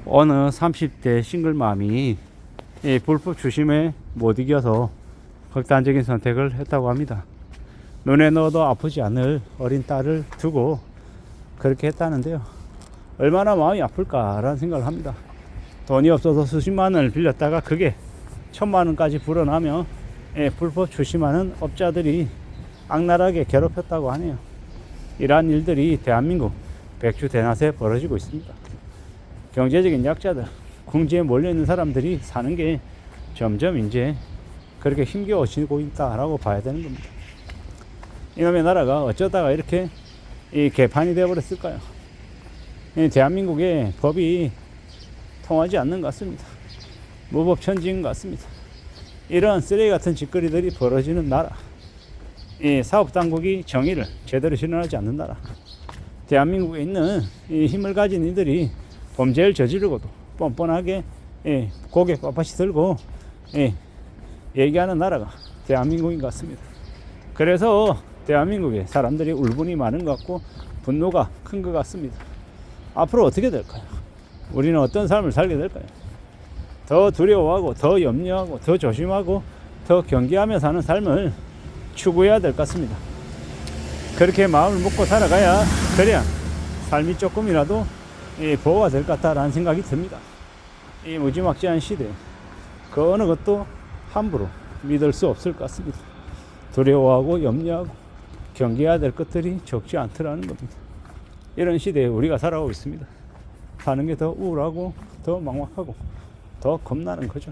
어느 30대 싱글맘이 이 불법 추심에 못 이겨서 극단적인 선택을 했다고 합니다. 눈에 넣어도 아프지 않을 어린 딸을 두고 그렇게 했다는데요. 얼마나 마음이 아플까라는 생각을 합니다. 돈이 없어서 수십만 원을 빌렸다가 그게 1000만 원까지 불어나며 불법 추심하는 업자들이 악랄하게 괴롭혔다고 하네요. 이러한 일들이 대한민국 백주 대낮에 벌어지고 있습니다. 경제적인 약자들, 궁지에 몰려있는 사람들이 사는 게 점점 이제 그렇게 힘겨워지고 있다라고 봐야 되는 겁니다. 이놈의 나라가 어쩌다가 이렇게 이 개판이 되어버렸을까요? 대한민국의 법이 통하지 않는 것 같습니다. 무법천지인 것 같습니다. 이런 쓰레기 같은 짓거리들이 벌어지는 나라, 이 사업당국이 정의를 제대로 실현하지 않는 나라, 대한민국에 있는 이 힘을 가진 이들이 범죄를 저지르고도 뻔뻔하게 고개 빳빳이 들고 얘기하는 나라가 대한민국인 것 같습니다. 그래서 대한민국에 사람들이 울분이 많은 것 같고 분노가 큰 것 같습니다. 앞으로 어떻게 될까요? 우리는 어떤 삶을 살게 될까요? 더 두려워하고 더 염려하고 더 조심하고 더 경계하며 사는 삶을 추구해야 될 것 같습니다. 그렇게 마음을 먹고 살아가야 그래야 삶이 조금이라도 보호가 될 것 같다라는 생각이 듭니다. 이 무지막지한 시대에 그 어느 것도 함부로 믿을 수 없을 것 같습니다. 두려워하고 염려하고 경계해야 될 것들이 적지 않더라는 겁니다. 이런 시대에 우리가 살아가고 있습니다. 사는 게 더 우울하고 더 막막하고 더 겁나는 거죠.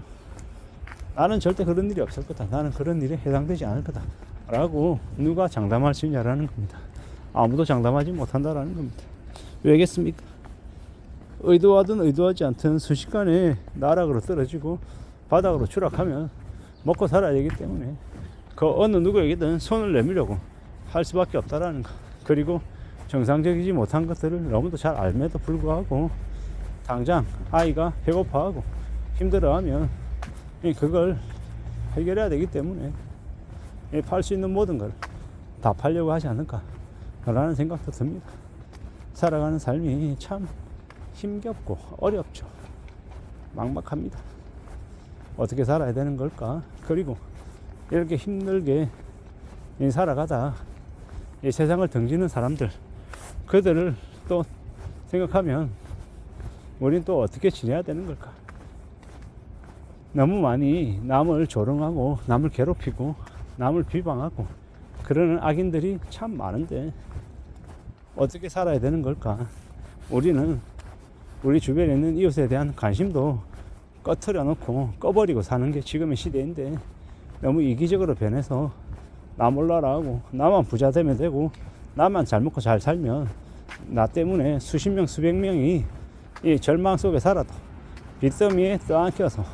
나는 절대 그런 일이 없을 거다. 나는 그런 일에 해당되지 않을 거다. 라고 누가 장담할 수 있냐라는 겁니다. 아무도 장담하지 못한다라는 겁니다. 왜겠습니까? 의도하든 의도하지 않든 순식간에 나락으로 떨어지고 바닥으로 추락하면 먹고 살아야 되기 때문에 그 어느 누구에게든 손을 내밀려고 할 수밖에 없다라는 것. 그리고 정상적이지 못한 것들을 너무도 잘 알면도 불구하고 당장 아이가 배고파하고 힘들어하면 그걸 해결해야 되기 때문에 팔 수 있는 모든 걸 다 팔려고 하지 않을까라는 생각도 듭니다. 살아가는 삶이 참 힘겹고 어렵죠. 막막합니다. 어떻게 살아야 되는 걸까? 그리고 이렇게 힘들게 살아가다 이 세상을 등지는 사람들, 그들을 또 생각하면 우리는 또 어떻게 지내야 되는 걸까? 너무 많이 남을 조롱하고 남을 괴롭히고 남을 비방하고 그러는 악인들이 참 많은데 어떻게 살아야 되는 걸까? 우리는 우리 주변에 있는 이웃에 대한 관심도 꺼트려 놓고 꺼버리고 사는 게 지금의 시대인데 너무 이기적으로 변해서 나 몰라라 하고 나만 부자 되면 되고 나만 잘 먹고 잘 살면 나 때문에 수십 명 수백 명이 이 절망 속에 살아도 빚더미에 떠안겨서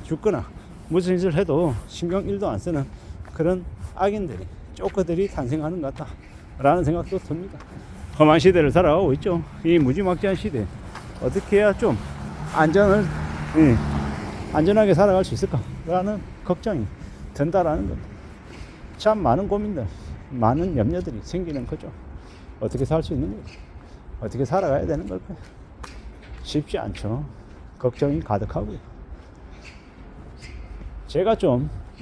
죽거나 무슨 짓을 해도 신경 1도 안 쓰는 그런 악인들이 쪼커들이 탄생하는 것 같다 라는 생각도 듭니다. 험한 시대를 살아가고 있죠. 이 무지막지한 시대 어떻게 해야 좀 안전하게 살아갈 수 있을까 라는 걱정이 든다라는 겁니다. 참 많은 고민들, 많은 염려들이 생기는 거죠. 어떻게 살 수 있는 걸까? 어떻게 살아가야 되는 걸까요? 쉽지 않죠. 걱정이 가득하고요. 제가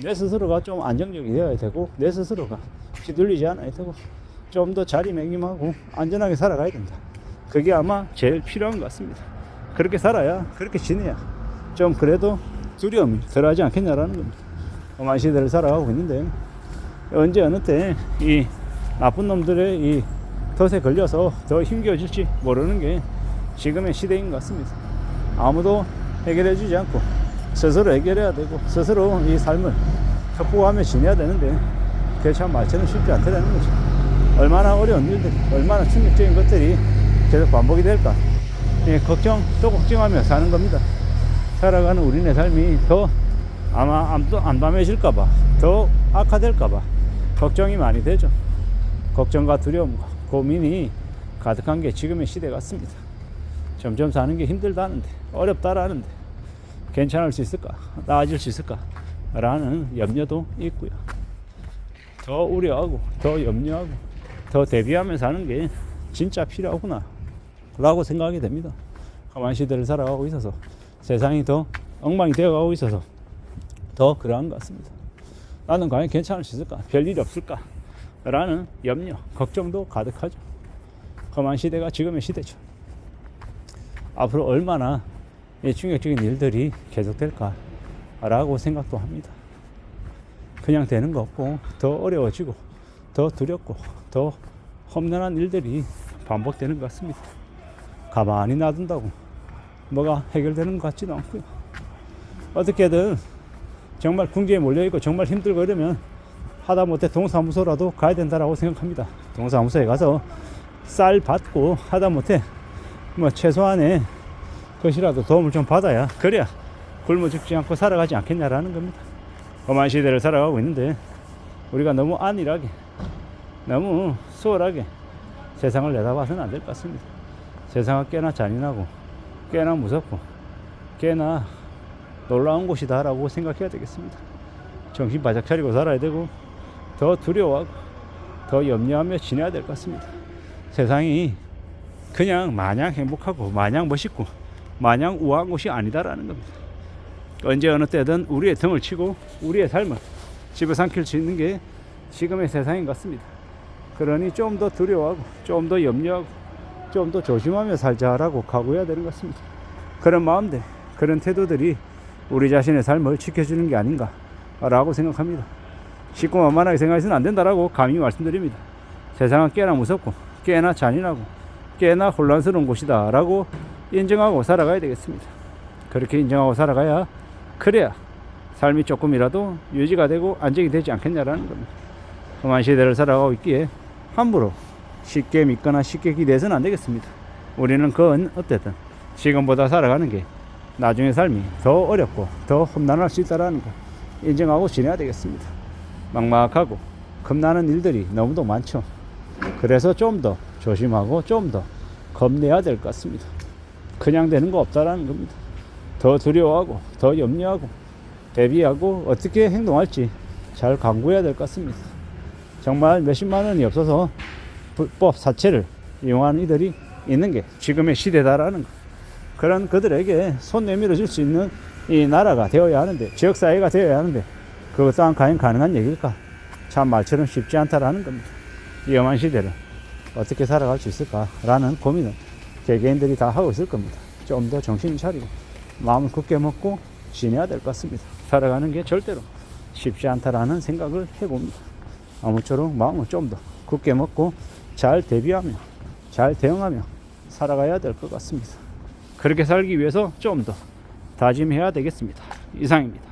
내 스스로가 좀 안정적이 되어야 되고 내 스스로가 휘둘리지 않아야 되고 좀 더 자리매김하고 안전하게 살아가야 된다. 그게 아마 제일 필요한 것 같습니다. 그렇게 살아야, 그렇게 지내야 좀 그래도 두려움이 덜하지 않겠냐라는 겁니다. 험한 시대를 살아가고 있는데 언제 어느 때 이 나쁜 놈들의 이 덫에 걸려서 더 힘겨워질지 모르는 게 지금의 시대인 것 같습니다. 아무도 해결해 주지 않고 스스로 해결해야 되고 스스로 이 삶을 극복하며 지내야 되는데 그게 참 말처럼 쉽지 않다는 거죠. 얼마나 어려운 일들이, 얼마나 충격적인 것들이 계속 반복이 될까? 또 걱정하며 사는 겁니다. 살아가는 우리네 삶이 더 아마 암담해질까봐, 더 악화될까봐 걱정이 많이 되죠. 걱정과 두려움과 고민이 가득한 게 지금의 시대 같습니다. 점점 사는 게 힘들다는데, 어렵다라는데 괜찮을 수 있을까? 나아질 수 있을까? 라는 염려도 있고요. 더 우려하고 더 염려하고 더 대비하며 사는 게 진짜 필요하구나 라고 생각이 됩니다. 험한 시대를 살아가고 있어서 세상이 더 엉망이 되어가고 있어서 더 그러한 것 같습니다. 나는 과연 괜찮을 수 있을까? 별일이 없을까? 라는 염려, 걱정도 가득하죠. 험한 시대가 지금의 시대죠. 앞으로 얼마나 충격적인 일들이 계속될까? 라고 생각도 합니다. 그냥 되는 거 없고 더 어려워지고 더 두렵고 더 험난한 일들이 반복되는 것 같습니다. 가만히 놔둔다고 뭐가 해결되는 것 같지도 않고요. 어떻게든 정말 궁지에 몰려있고 정말 힘들고 이러면 하다못해 동사무소라도 가야 된다라고 생각합니다. 동사무소에 가서 쌀 받고 하다못해 뭐 최소한의 것이라도 도움을 좀 받아야 그래야 굶어 죽지 않고 살아가지 않겠냐라는 겁니다. 험한 시대를 살아가고 있는데 우리가 너무 안일하게 너무 수월하게 세상을 내다봐서는 안 될 것 같습니다. 세상은 꽤나 잔인하고 꽤나 무섭고 꽤나 놀라운 곳이다 라고 생각해야 되겠습니다. 정신 바짝 차리고 살아야 되고 더 두려워하고 더 염려하며 지내야 될 것 같습니다. 세상이 그냥 마냥 행복하고 마냥 멋있고 마냥 우아한 곳이 아니다라는 겁니다. 언제 어느 때든 우리의 등을 치고 우리의 삶을 집어삼킬 수 있는 게 지금의 세상인 것 같습니다. 그러니 좀 더 두려워하고 좀 더 염려하고 좀 더 조심하며 살자라고 각오해야 되는 것 같습니다. 그런 마음들, 그런 태도들이 우리 자신의 삶을 지켜주는 게 아닌가 라고 생각합니다. 쉽고 만만하게 생각해서는 안 된다라고 감히 말씀드립니다. 세상은 꽤나 무섭고 꽤나 잔인하고 꽤나 혼란스러운 곳이다 라고 인정하고 살아가야 되겠습니다. 그렇게 인정하고 살아가야 그래야 삶이 조금이라도 유지가 되고 안정이 되지 않겠냐라는 겁니다. 험한 시대를 살아가고 있기에 함부로 쉽게 믿거나 쉽게 기대해서는 안 되겠습니다. 우리는 그건 어쨌든 지금보다 살아가는 게 나중에 삶이 더 어렵고 더 험난할 수 있다는 거 인정하고 지내야 되겠습니다. 막막하고 겁나는 일들이 너무도 많죠. 그래서 좀 더 조심하고 좀 더 겁내야 될 것 같습니다. 그냥 되는 거 없다라는 겁니다. 더 두려워하고 더 염려하고 대비하고 어떻게 행동할지 잘 강구해야 될 것 같습니다. 정말 몇십만 원이 없어서 불법 사채를 이용하는 이들이 있는 게 지금의 시대다라는 거. 그런 그들에게 손 내밀어 줄 수 있는 이 나라가 되어야 하는데 지역사회가 되어야 하는데 그것 또한 과연 가능한 얘기일까? 참 말처럼 쉽지 않다라는 겁니다. 위험한 시대를 어떻게 살아갈 수 있을까라는 고민을 개개인들이 다 하고 있을 겁니다. 좀 더 정신을 차리고 마음을 굳게 먹고 지내야 될 것 같습니다. 살아가는 게 절대로 쉽지 않다라는 생각을 해봅니다. 아무쪼록 마음을 좀 더 굳게 먹고 잘 대비하며 잘 대응하며 살아가야 될 것 같습니다. 그렇게 살기 위해서 좀 더 다짐해야 되겠습니다. 이상입니다.